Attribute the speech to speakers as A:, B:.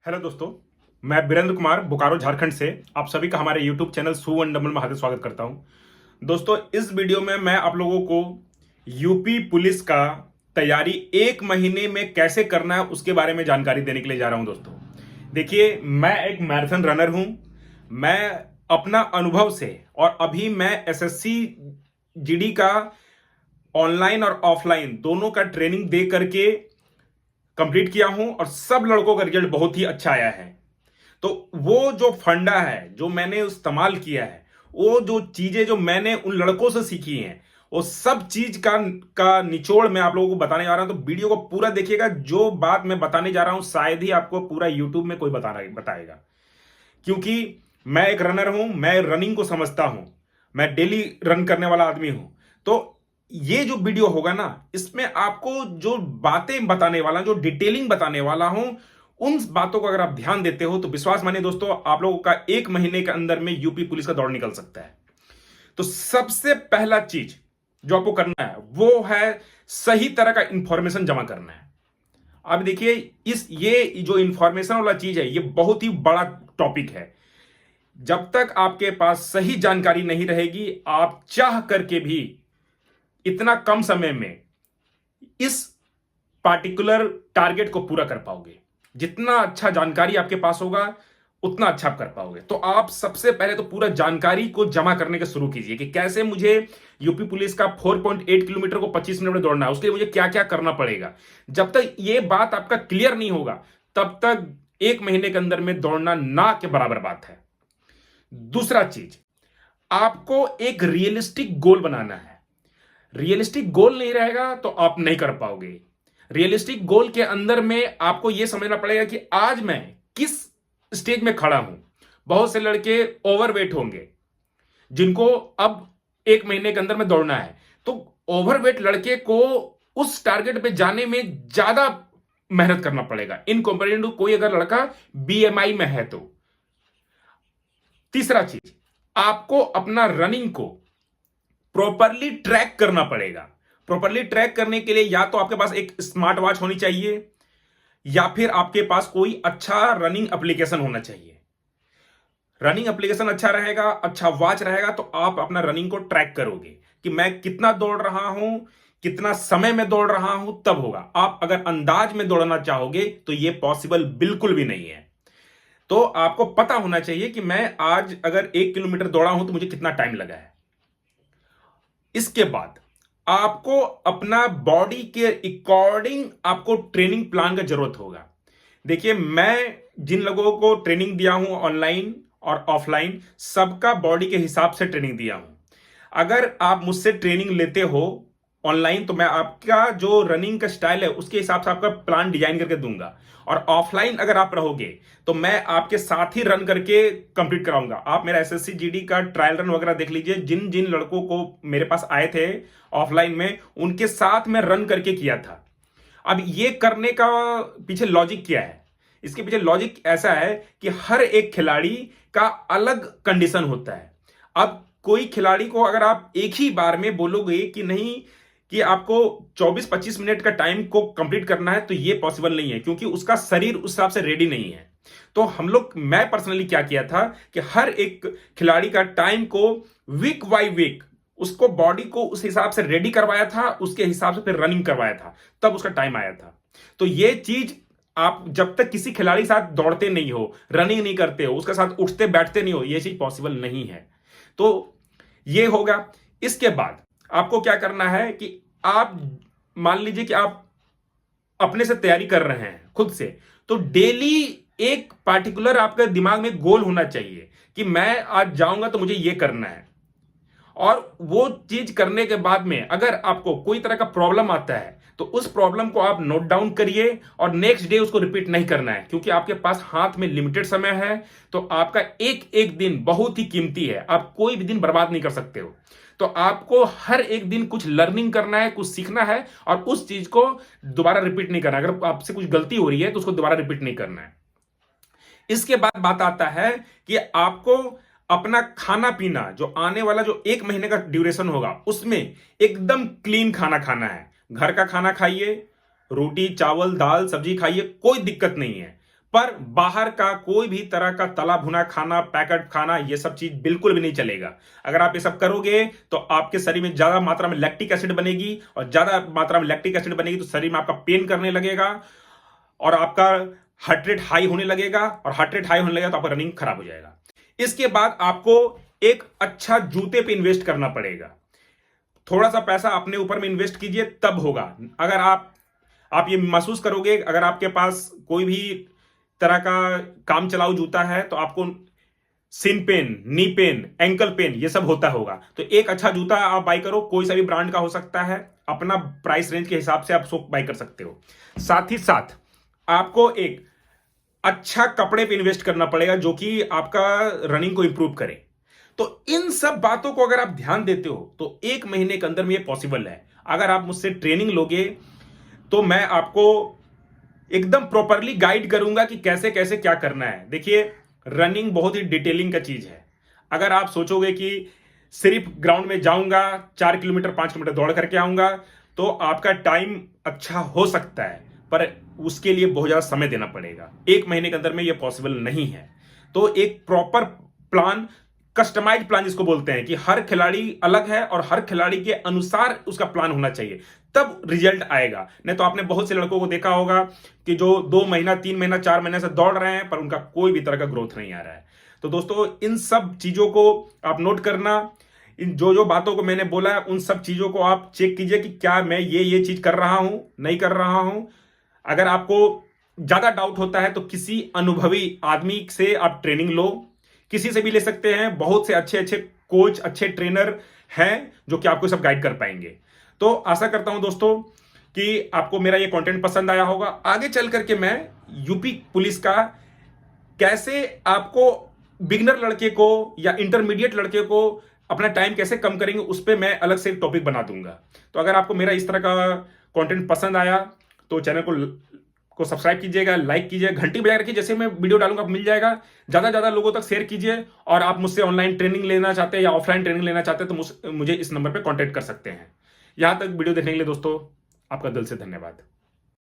A: Hello दोस्तों, मैं बीरेंद्र कुमार बोकारो झारखंड से आप सभी का हमारे यूट्यूब चैनल सुवन डबल में हार्दिक स्वागत करता हूं। दोस्तों, इस वीडियो में मैं आप लोगों को यूपी पुलिस का तैयारी 1 महीने में कैसे करना है उसके बारे में जानकारी देने के लिए जा रहा हूं। दोस्तों देखिए, मैं एक मैराथन रनर हूं। मैं अपना अनुभव से और अभी मैं एसएससी जीडी का ऑनलाइन और ऑफलाइन दोनों का ट्रेनिंग दे करके कंप्लीट किया हूं और सब लड़कों का रिजल्ट बहुत ही अच्छा आया है। तो वो जो फंडा है जो मैंने इस्तेमाल किया है, वो जो चीजें जो मैंने उन लड़कों से सीखी हैं, वो सब चीज का निचोड़ मैं आप लोगों को बताने जा रहा हूं। तो वीडियो को पूरा देखिएगा। जो बात मैं बताने जा रहा हूं शायद ही आपको पूरा यूट्यूब में कोई बताएगा, क्योंकि मैं एक रनर हूं। मैं रनिंग को समझता हूं। मैं डेली रन करने वाला आदमी हूं। तो ये जो वीडियो होगा ना, इसमें आपको जो बातें बताने वाला, जो डिटेलिंग बताने वाला हूं, उन बातों को अगर आप ध्यान देते हो तो विश्वास मानिए दोस्तों, आप लोगों का 1 महीने के अंदर में यूपी पुलिस का दौड़ निकल सकता है। तो सबसे पहला चीज जो आपको करना है वो है सही तरह का इंफॉर्मेशन जमा करना है। अब देखिए, ये जो इंफॉर्मेशन वाला चीज है, ये बहुत ही बड़ा टॉपिक है। जब तक आपके पास सही जानकारी नहीं रहेगी, आप चाह करके भी इतना कम समय में इस पार्टिकुलर टारगेट को पूरा कर पाओगे। जितना अच्छा जानकारी आपके पास होगा उतना अच्छा आप कर पाओगे। तो आप सबसे पहले तो पूरा जानकारी को जमा करने के शुरू कीजिए कि कैसे मुझे यूपी पुलिस का 4.8 किलोमीटर को 25 मिनट में दौड़ना है, उसके लिए मुझे क्या क्या करना पड़ेगा। जब तक ये बात आपका क्लियर नहीं होगा, तब तक 1 महीने के अंदर में दौड़ना ना के बराबर बात है। दूसरा चीज, आपको एक रियलिस्टिक गोल बनाना है। रियलिस्टिक गोल नहीं रहेगा तो आप नहीं कर पाओगे। रियलिस्टिक गोल के अंदर में आपको यह समझना पड़ेगा कि आज मैं किस स्टेज में खड़ा हूं। बहुत से लड़के ओवरवेट होंगे जिनको अब 1 महीने के अंदर में दौड़ना है। तो ओवरवेट लड़के को उस टारगेट पे जाने में ज्यादा मेहनत करना पड़ेगा इन कंपेरिजन टू कोई अगर लड़का बीएमआई में है तो। तीसरा चीज, आपको अपना रनिंग को प्रॉपरली ट्रैक करना पड़ेगा। प्रॉपरली ट्रैक करने के लिए या तो आपके पास एक स्मार्ट वॉच होनी चाहिए या फिर आपके पास कोई अच्छा रनिंग एप्लीकेशन होना चाहिए। रनिंग एप्लीकेशन अच्छा रहेगा, अच्छा वॉच रहेगा, तो आप अपना रनिंग को ट्रैक करोगे कि मैं कितना दौड़ रहा हूं, कितना समय में दौड़ रहा हूं, तब होगा। आप अगर अंदाज में दौड़ना चाहोगे तो यह पॉसिबल बिल्कुल भी नहीं है। तो आपको पता होना चाहिए कि मैं आज अगर 1 किलोमीटर दौड़ा हूं तो मुझे कितना टाइम लगा है। इसके बाद आपको अपना बॉडी के अकॉर्डिंग आपको ट्रेनिंग प्लान का जरूरत होगा। देखिए, मैं जिन लोगों को ट्रेनिंग दिया हूं ऑनलाइन और ऑफलाइन, सबका बॉडी के हिसाब से ट्रेनिंग दिया हूं। अगर आप मुझसे ट्रेनिंग लेते हो ऑनलाइन तो मैं आपका जो रनिंग का स्टाइल है उसके हिसाब से आपका प्लान डिजाइन करके दूंगा, और ऑफलाइन अगर आप रहोगे तो मैं आपके साथ ही रन करके कंप्लीट कराऊंगा। आप मेरा एसएससी जीडी का ट्रायल रन वगैरह देख लीजिए। जिन जिन लड़कों को मेरे पास आए थे ऑफलाइन में, उनके साथ मैं रन करके किया था। अब ये करने का पीछे लॉजिक क्या है? इसके पीछे लॉजिक ऐसा है कि हर एक खिलाड़ी का अलग कंडीशन होता है। अब कोई खिलाड़ी को अगर आप एक ही बार में बोलोगे कि नहीं कि आपको 24-25 मिनट का टाइम को कंप्लीट करना है, तो ये पॉसिबल नहीं है, क्योंकि उसका शरीर उस हिसाब से रेडी नहीं है। तो मैं पर्सनली क्या किया था कि हर एक खिलाड़ी का टाइम को वीक बाय वीक उसको बॉडी को उस हिसाब से रेडी करवाया था, उसके हिसाब से फिर रनिंग करवाया था, तब उसका टाइम आया था। तो ये चीज आप जब तक किसी खिलाड़ी साथ दौड़ते नहीं हो, रनिंग नहीं करते हो, उसके साथ उठते बैठते नहीं हो, ये चीज पॉसिबल नहीं है। तो ये होगा। इसके बाद आपको क्या करना है कि आप मान लीजिए कि आप अपने से तैयारी कर रहे हैं खुद से, तो डेली एक पार्टिकुलर आपके दिमाग में गोल होना चाहिए कि मैं आज जाऊंगा तो मुझे ये करना है। और वो चीज करने के बाद में अगर आपको कोई तरह का प्रॉब्लम आता है तो उस प्रॉब्लम को आप नोट डाउन करिए और नेक्स्ट डे उसको रिपीट नहीं करना है, क्योंकि आपके पास हाथ में लिमिटेड समय है। तो आपका एक एक दिन बहुत ही कीमती है, आप कोई भी दिन बर्बाद नहीं कर सकते हो। तो आपको हर एक दिन कुछ लर्निंग करना है, कुछ सीखना है, और उस चीज को दोबारा रिपीट नहीं करना। अगर आपसे कुछ गलती हो रही है तो उसको दोबारा रिपीट नहीं करना है। इसके बाद बात आता है कि आपको अपना खाना पीना, जो आने वाला जो 1 महीने का ड्यूरेशन होगा, उसमें एकदम क्लीन खाना खाना है। घर का खाना खाइए, रोटी चावल दाल सब्जी खाइए, कोई दिक्कत नहीं है। पर बाहर का कोई भी तरह का तला भुना खाना, पैकेट खाना, ये सब चीज बिल्कुल भी नहीं चलेगा। अगर आप ये सब करोगे तो आपके शरीर में ज्यादा मात्रा में लैक्टिक एसिड बनेगी, और ज्यादा मात्रा में लैक्टिक एसिड बनेगी तो शरीर में आपका पेन करने लगेगा और आपका हार्ट रेट हाई होने लगेगा, और हार्ट रेट हाई होने लगेगा तो आपका रनिंग खराब हो जाएगा। इसके बाद आपको एक अच्छा जूते पे इन्वेस्ट करना पड़ेगा। थोड़ा सा पैसा अपने ऊपर में इन्वेस्ट कीजिए, तब होगा। अगर आप ये महसूस करोगे, अगर आपके पास कोई भी तरह का काम चलाऊ जूता है तो आपको shin pain, knee pain, ankle pain ये सब होता होगा, तो एक अच्छा जूता आप बाई करो, कोई सा भी ब्रांड का हो सकता है, अपना प्राइस रेंज के हिसाब से आप उसको बाई कर सकते हो। साथ ही साथ आपको एक अच्छा कपड़े पे इन्वेस्ट करना पड़ेगा जो कि आपका रनिंग को इंप्रूव करे। तो इन सब बातों को अगर आप ध्यान देते हो तो 1 महीने के अंदर में ये पॉसिबल है। अगर आप मुझसे ट्रेनिंग लोगे तो मैं आपको एकदम प्रॉपरली गाइड करूंगा कि कैसे कैसे क्या करना है। देखिए, रनिंग बहुत ही डिटेलिंग का चीज है। अगर आप सोचोगे कि सिर्फ ग्राउंड में जाऊंगा, 4 किलोमीटर 5 किलोमीटर दौड़ करके आऊंगा, तो आपका टाइम अच्छा हो सकता है, पर उसके लिए बहुत ज्यादा समय देना पड़ेगा। 1 महीने के अंदर में यह पॉसिबल नहीं है। तो एक प्रॉपर प्लान, कस्टमाइज प्लान जिसको बोलते हैं, कि हर खिलाड़ी अलग है और हर खिलाड़ी के अनुसार उसका प्लान होना चाहिए, तब रिजल्ट आएगा। नहीं तो आपने बहुत से लड़कों को देखा होगा कि जो 2 महीना 3 महीना 4 महीने से दौड़ रहे हैं पर उनका कोई भी तरह का ग्रोथ नहीं आ रहा है। तो दोस्तों, इन सब चीजों को आप नोट करना। इन जो बातों को मैंने बोला है उन सब चीजों को आप चेक कीजिए कि क्या मैं ये चीज कर रहा हूं, नहीं कर रहा हूं। अगर आपको ज्यादा डाउट होता है तो किसी अनुभवी आदमी से आप ट्रेनिंग लो, किसी से भी ले सकते हैं। बहुत से अच्छे अच्छे कोच, अच्छे ट्रेनर हैं जो कि आपको सब गाइड कर पाएंगे। तो आशा करता हूं दोस्तों कि आपको मेरा ये कंटेंट पसंद आया होगा। आगे चल करके मैं यूपी पुलिस का कैसे आपको बिगनर लड़के को या इंटरमीडिएट लड़के को अपना टाइम कैसे कम करेंगे उस पर मैं अलग से एक टॉपिक बना दूंगा। तो अगर आपको मेरा इस तरह का कंटेंट पसंद आया तो चैनल को सब्सक्राइब कीजिएगा, लाइक कीजिए, घंटी बजा रखिए, जैसे मैं वीडियो डालूंगा मिल जाएगा। ज्यादा लोगों तक शेयर कीजिए। और आप मुझसे ऑनलाइन ट्रेनिंग लेना चाहते हैं या ऑफलाइन ट्रेनिंग लेना चाहते हैं तो मुझे इस नंबर पे कांटेक्ट कर सकते हैं। यहां तक वीडियो देखने के लिए दोस्तों आपका दिल से धन्यवाद।